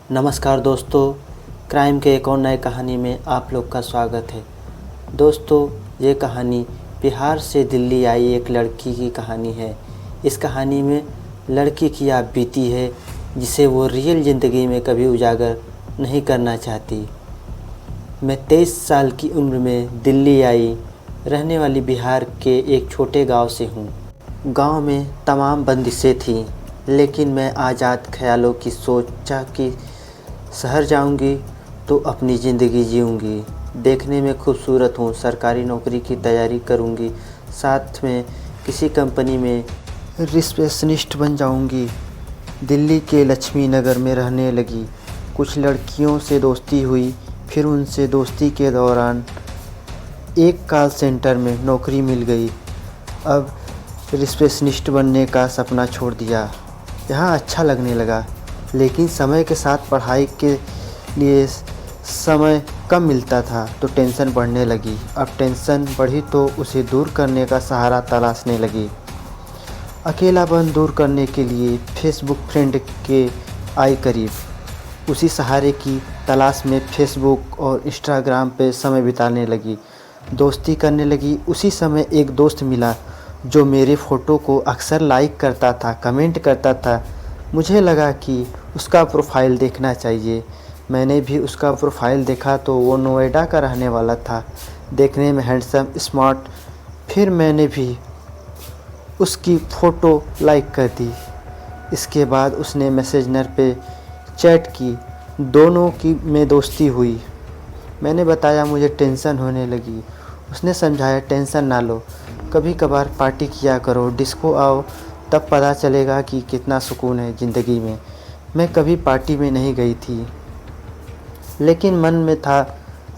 नमस्कार दोस्तों, क्राइम के एक और नए कहानी में आप लोग का स्वागत है। दोस्तों, ये कहानी बिहार से दिल्ली आई एक लड़की की कहानी है। इस कहानी में लड़की की आप बीती है जिसे वो रियल ज़िंदगी में कभी उजागर नहीं करना चाहती। मैं 23 साल की उम्र में दिल्ली आई, रहने वाली बिहार के एक छोटे गांव से हूँ। गांव में तमाम बंदिशें थीं, लेकिन मैं आज़ाद ख्यालों की सोचा कि शहर जाऊंगी तो अपनी ज़िंदगी जीऊंगी। देखने में खूबसूरत हूँ, सरकारी नौकरी की तैयारी करूंगी, साथ में किसी कंपनी में रिसेप्शनिस्ट बन जाऊंगी। दिल्ली के लक्ष्मी नगर में रहने लगी। कुछ लड़कियों से दोस्ती हुई, फिर उनसे दोस्ती के दौरान एक कॉल सेंटर में नौकरी मिल गई। अब रिसेप्शनिस्ट बनने का सपना छोड़ दिया। यहाँ अच्छा लगने लगा, लेकिन समय के साथ पढ़ाई के लिए समय कम मिलता था तो टेंशन बढ़ने लगी। अब टेंशन बढ़ी तो उसे दूर करने का सहारा तलाशने लगी। अकेलापन दूर करने के लिए फेसबुक फ्रेंड के आई करीब। उसी सहारे की तलाश में फेसबुक और इंस्टाग्राम पे समय बिताने लगी, दोस्ती करने लगी। उसी समय एक दोस्त मिला जो मेरे फ़ोटो को अक्सर लाइक करता था, कमेंट करता था। मुझे लगा कि उसका प्रोफाइल देखना चाहिए। मैंने भी उसका प्रोफाइल देखा तो वो नोएडा का रहने वाला था, देखने में हैंडसम, स्मार्ट। फिर मैंने भी उसकी फ़ोटो लाइक कर दी। इसके बाद उसने मैसेंजर पे चैट की, दोनों की में दोस्ती हुई। मैंने बताया मुझे टेंशन होने लगी। उसने समझाया, टेंशन ना लो, कभी कभार पार्टी किया करो, डिस्को आओ, तब पता चलेगा कि कितना सुकून है ज़िंदगी में। मैं कभी पार्टी में नहीं गई थी, लेकिन मन में था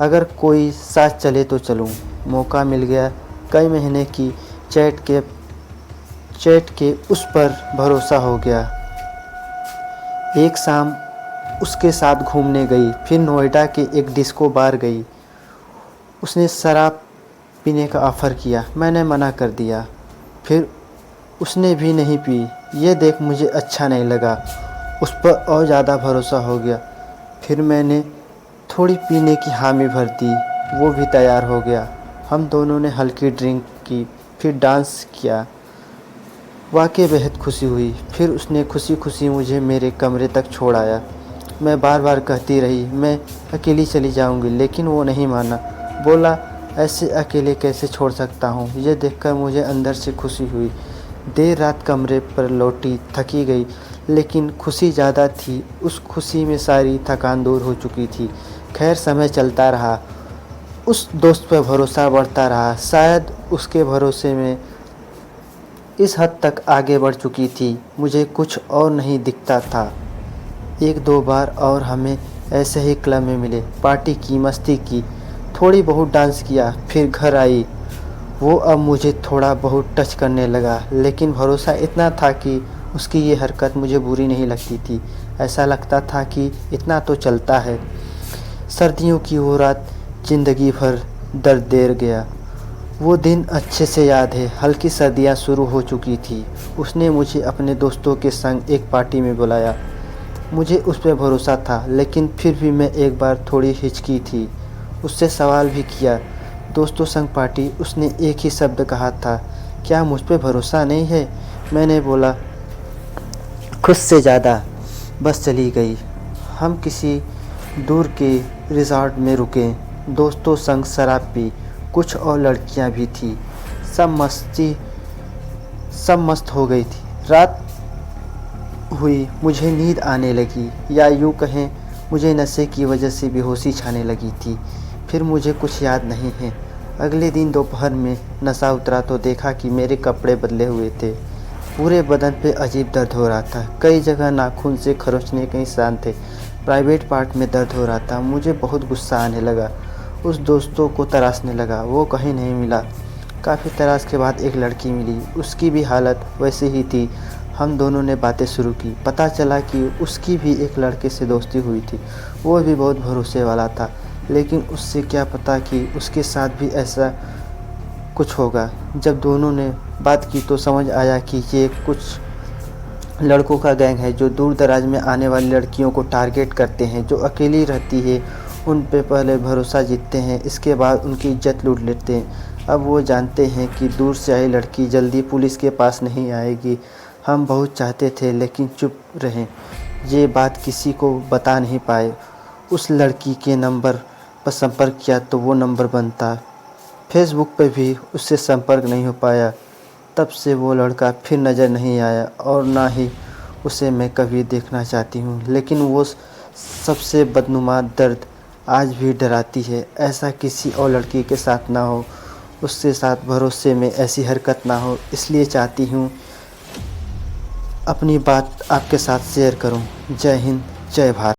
अगर कोई साथ चले तो चलूं। मौका मिल गया। कई महीने की चैट के उस पर भरोसा हो गया। एक शाम उसके साथ घूमने गई, फिर नोएडा के एक डिस्को बार गई। उसने शराब पीने का ऑफ़र किया, मैंने मना कर दिया। फिर उसने भी नहीं पी। ये देख मुझे अच्छा नहीं लगा, उस पर और ज़्यादा भरोसा हो गया। फिर मैंने थोड़ी पीने की हामी भर दी, वो भी तैयार हो गया। हम दोनों ने हल्की ड्रिंक की, फिर डांस किया। वाकई बेहद खुशी हुई। फिर उसने खुशी खुशी मुझे मेरे कमरे तक छोड़ आया। मैं बार बार कहती रही मैं अकेली चली जाऊंगी, लेकिन वो नहीं माना। बोला, ऐसे अकेले कैसे छोड़ सकता हूँ। ये देखकर मुझे अंदर से खुशी हुई। देर रात कमरे पर लौटी, थकी गई, लेकिन खुशी ज़्यादा थी। उस खुशी में सारी थकान दूर हो चुकी थी। खैर, समय चलता रहा, उस दोस्त पर भरोसा बढ़ता रहा। शायद उसके भरोसे में इस हद तक आगे बढ़ चुकी थी, मुझे कुछ और नहीं दिखता था। एक दो बार और हमें ऐसे ही क्लब में मिले, पार्टी की, मस्ती की, थोड़ी बहुत डांस किया, फिर घर आई। वो अब मुझे थोड़ा बहुत टच करने लगा, लेकिन भरोसा इतना था कि उसकी ये हरकत मुझे बुरी नहीं लगती थी। ऐसा लगता था कि इतना तो चलता है। सर्दियों की वो रात ज़िंदगी भर दर्द दे गया। वो दिन अच्छे से याद है। हल्की सर्दियाँ शुरू हो चुकी थी। उसने मुझे अपने दोस्तों के संग एक पार्टी में बुलाया। मुझे उस पर भरोसा था, लेकिन फिर भी मैं एक बार थोड़ी हिचकी थी। उससे सवाल भी किया, दोस्तों संग पार्टी। उसने एक ही शब्द कहा था, क्या मुझ पे भरोसा नहीं है। मैंने बोला, खुद से ज़्यादा। बस चली गई। हम किसी दूर के रिजॉर्ट में रुके, दोस्तों संग शराब पी, कुछ और लड़कियां भी थी। सब मस्त हो गई थी। रात हुई, मुझे नींद आने लगी, या यूँ कहें मुझे नशे की वजह से बेहोशी छाने लगी थी। फिर मुझे कुछ याद नहीं है। अगले दिन दोपहर में नशा उतरा तो देखा कि मेरे कपड़े बदले हुए थे। पूरे बदन पे अजीब दर्द हो रहा था। कई जगह नाखून से खरोंचने के निशान थे। प्राइवेट पार्ट में दर्द हो रहा था। मुझे बहुत गुस्सा आने लगा। उस दोस्तों को तलाशने लगा, वो कहीं नहीं मिला। काफ़ी तलाश के बाद एक लड़की मिली, उसकी भी हालत वैसे ही थी। हम दोनों ने बातें शुरू की। पता चला कि उसकी भी एक लड़के से दोस्ती हुई थी। वो भी बहुत भरोसे वाला था, लेकिन उससे क्या पता कि उसके साथ भी ऐसा कुछ होगा। जब दोनों ने बात की तो समझ आया कि ये कुछ लड़कों का गैंग है जो दूर दराज में आने वाली लड़कियों को टारगेट करते हैं। जो अकेली रहती है उन पे पहले भरोसा जीतते हैं, इसके बाद उनकी इज्जत लूट लेते हैं। अब वो जानते हैं कि दूर से आई लड़की जल्दी पुलिस के पास नहीं आएगी। हम बहुत चाहते थे लेकिन चुप रहें, ये बात किसी को बता नहीं पाए। उस लड़की के नंबर पर संपर्क किया तो वो नंबर बनता। फेसबुक पे भी उससे संपर्क नहीं हो पाया। तब से वो लड़का फिर नज़र नहीं आया और ना ही उसे मैं कभी देखना चाहती हूँ। लेकिन वो सबसे बदनुमा दर्द आज भी डराती है। ऐसा किसी और लड़की के साथ ना हो, उसके साथ भरोसे में ऐसी हरकत ना हो, इसलिए चाहती हूँ अपनी बात आपके साथ शेयर करूँ। जय हिंद, जय भारत।